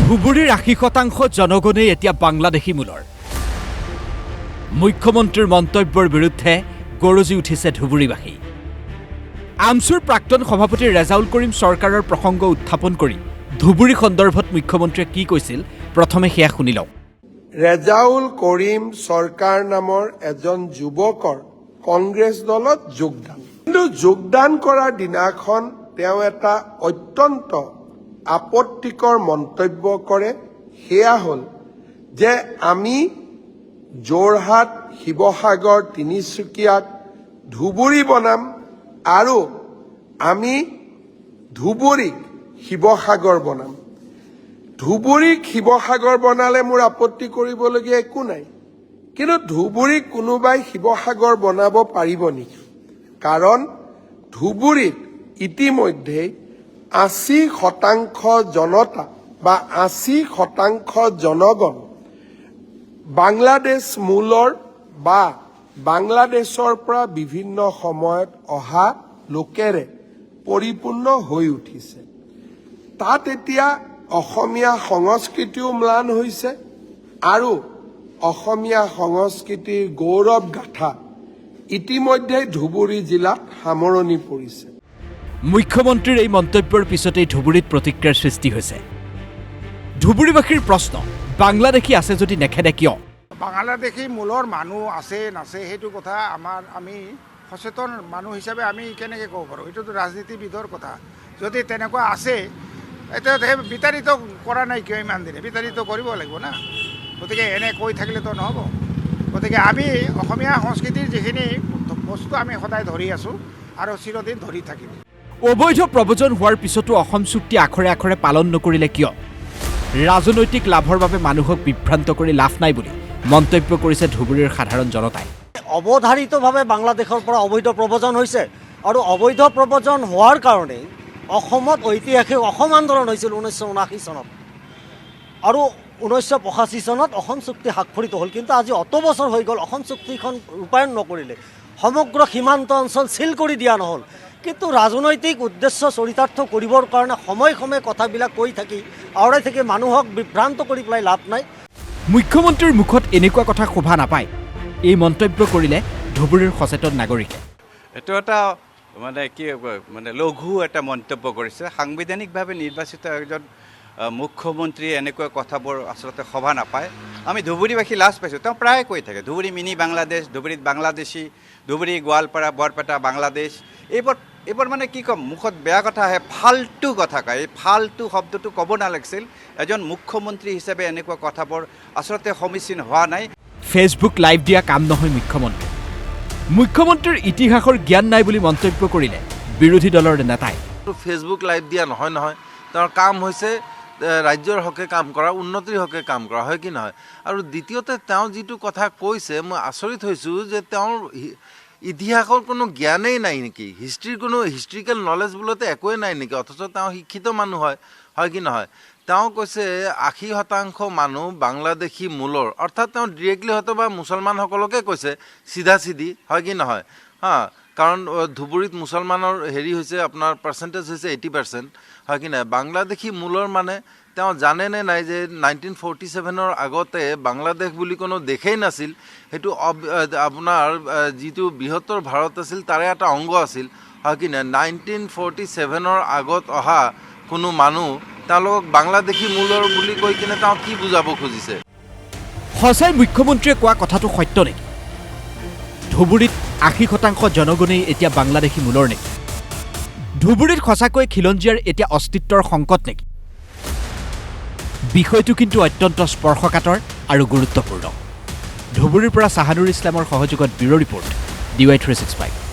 ধুবুৰীৰ ৮০% জনগণেই এতিয়া বাংলাদেশী মূলৰ মুখ্যমন্ত্ৰীৰ মন্তব্যৰ বিৰুদ্ধে গৰজি উঠিছে ধুবুৰীবাসী আমছুৰ প্ৰাক্তন সভাপতি ৰেজাউল কৰিম চৰকাৰৰ প্ৰসংগ উত্থাপন কৰি ধুবুৰী সন্দৰ্ভত মুখ্যমন্ত্ৰীয়ে কি কৈছিল প্ৰথমে সেয়া শুনি লওক ৰেজাউল কৰিম চৰকাৰ নামৰ এজন যুৱকৰ কংগ্ৰেছ দলত যোগদান কিন্তু যোগদান কৰাৰ দিনাখন তেওঁ এটা অত্যন্ত আপত্তিকৰ মন্তব্য কৰে সেয়া হল যে আমি যোৰহাট শিৱসাগৰ তিনিচুকীয়াত ধুবুৰী বনাম আৰু আমি ধুবুৰীক শিৱসাগৰ বনাম ধুবুৰীক শিৱসাগৰ বনালে মোৰ আপত্তি কৰিবলগীয়া একো নাই কিন্তু ধুবুৰীক কোনোবাই শিৱসাগৰ বনাব পাৰিব নেকি কাৰণ ধুবুৰীত ইতিমধ্যে ৮০% জনতা বা ৮০% জনগণ বাংলাদেশ মূলৰ বা বাংলাদেশৰ পৰা বিভিন্ন সময়ত অহা লোকেৰে পৰিপূৰ্ণ হৈ উঠিছে তাত এতিয়া অসমীয়া সংস্কৃতিও ম্লান হৈছে আৰু অসমীয়া সংস্কৃতিৰ গৌৰৱ গাথা ইতিমধ্যে ধুবুৰী জিলাত সামৰণি পৰিছে মুখ্যমন্ত্ৰীৰ এই মন্তব্যৰ পিছতেই ধুবুৰীত প্ৰতিক্ৰিয়াৰ সৃষ্টি হৈছে ধুবুৰীবাসীৰ প্ৰশ্ন বাংলাদেশী আছে যদি নেখেদে কিয় বাংলাদেশী মূলৰ মানুহ আছে নাছে সেইটো কথা আমি সচেতন মানুহ হিচাপে আমি কেনেকৈ ক'ব পাৰোঁ এইটোতো ৰাজনীতিবিদৰ কথা যদি তেনেকুৱা আছে এতিয়া বিতাড়িত কৰা নাই কিয় ইমান দিনে বিতাড়িত কৰিব লাগিব না গতিকে এনে কৈ থাকিলেতো নহ'ব গতিকে আমি অসমীয়া সংস্কৃতিৰ যিখিনি বস্তু আমি সদায় ধৰি আছোঁ আৰু চিৰদিন ধৰি থাকিম অবৈধ প্ৰব্ৰজন হোৱাৰ পিছতো অসম চুক্তি আখৰে আখৰে পালন নকৰিলে কিয় ৰাজনৈতিক লাভৰ বাবে মানুহক বিভ্ৰান্ত কৰি লাভ নাই বুলি মন্তব্য কৰিছে ধুবুৰীৰ সাধাৰণ জনতাই অৱধাৰিতভাৱে বাংলাদেশৰ পৰা অবৈধ প্ৰব্ৰজন হৈছে আৰু অবৈধ প্ৰব্ৰজন হোৱাৰ কাৰণে অসমত ঐতিহাসিক অসম আন্দোলন হৈছিল 1979 চনত আৰু 1985 চনত অসম চুক্তি স্বাক্ষৰিত হ'ল কিন্তু আজি অত বছৰ হৈ গ'ল অসম চুক্তিখন ৰূপায়ণ নকৰিলে সমগ্ৰ সীমান্ত অঞ্চল সিল কৰি দিয়া নহ'ল কিন্তু ৰাজনৈতিক উদ্দেশ্য চৰিতাৰ্থ কৰিবৰ কাৰণে সময় সময়ে কথাবিলাক কৈ থাকি আওৰাই থাকি মানুহক বিভ্ৰান্ত কৰি পেলাই লাভ নাই মুখ্যমন্ত্ৰীৰ মুখত এনেকুৱা কথা শোভা নাপায় এই মন্তব্য কৰিলে ধুবুৰীৰ সচেতন নাগৰিকে এইটো এটা মানে লঘু এটা মন্তব্য কৰিছে সাংবিধানিকভাৱে নিৰ্বাচিত এজন মুখ্যমন্ত্ৰীয়ে এনেকুৱা কথাবোৰ আচলতে শোভা নাপায় আমি ধুবুৰীবাসী লাজ পাইছোঁ তেওঁ প্ৰায় কৈ থাকে ধুবুৰী মিনি বাংলাদেশ ধুবুৰীত বাংলাদেশী ধুবুৰী গোৱালপাৰা বৰপেটা বাংলাদেশ এইবোৰ মানে কি ক'ম মুখত বেয়া কথা আহে ফাল্টু কথা কয় এই ফাল্টু শব্দটো ক'ব নালাগিছিল এজন মুখ্যমন্ত্ৰী হিচাপে এনেকুৱা কথাবোৰ আচলতে সমীচীন হোৱা নাই ফেচবুক লাইভ দিয়া কাম নহয় মুখ্যমন্ত্ৰীৰ ইতিহাসৰ জ্ঞান নাই বুলি মন্তব্য কৰিলে বিৰোধী দলৰ নেতাই ফেচবুক লাইভ দিয়া নহয় তেওঁৰ কাম হৈছে ৰাজ্যৰ হকে কাম কৰা উন্নতিৰ হকে কাম কৰা হয় কি নহয় আৰু দ্বিতীয়তে তেওঁ যিটো কথা কৈছে মই আচৰিত হৈছোঁ যে তেওঁৰ ইতিহাসৰ কোনো জ্ঞানেই নাই নেকি হিষ্ট্ৰীৰ কোনো হিষ্ট্ৰিকেল নলেজ বোলতে একোৱেই নাই নেকি অথচ তেওঁ শিক্ষিত মানুহ হয় কি নহয় তেওঁ কৈছে ৮০% মানুহ বাংলাদেশী মূলৰ অৰ্থাৎ তেওঁ ডিৰেক্টলি হয়তো বা মুছলমানসকলকে কৈছে চিধা হয় কি নহয় কাৰণ ধুবুৰীত মুছলমানৰ হেৰি হৈছে আপোনাৰ পাৰ্চেণ্টেজ হৈছে 80% হয় কি নহয় বাংলাদেশী মূলৰ মানে তেওঁ জানে নে নাই যে 1947 আগতে বাংলাদেশ বুলি কোনো দেশেই নাছিল সেইটো আপোনাৰ যিটো বৃহত্তৰ ভাৰত আছিল তাৰে এটা অংগ আছিল হয় কি নহয় 1947 আগত অহা কোনো মানুহ তেওঁলোকক বাংলাদেশী মূলৰ বুলি কৈ কিনে তেওঁ কি বুজাব খুজিছে সঁচাই মুখ্যমন্ত্ৰীয়ে কোৱা কথাটো সত্য নেকি ধুবুৰীত ৮০% জনগণেই এতিয়া বাংলাদেশী মূলৰ নেকি ধুবুৰীত সঁচাকৈ খিলঞ্জীয়াৰ এতিয়া অস্তিত্বৰ সংকট নেকি বিষয়টো কিন্তু অত্যন্ত স্পৰ্শকাতৰ আৰু গুৰুত্বপূৰ্ণ ধুবুৰীৰ পৰা চাহানুৰ ইছলামৰ সহযোগত ব্যুৰ ৰিপৰ্ট DY365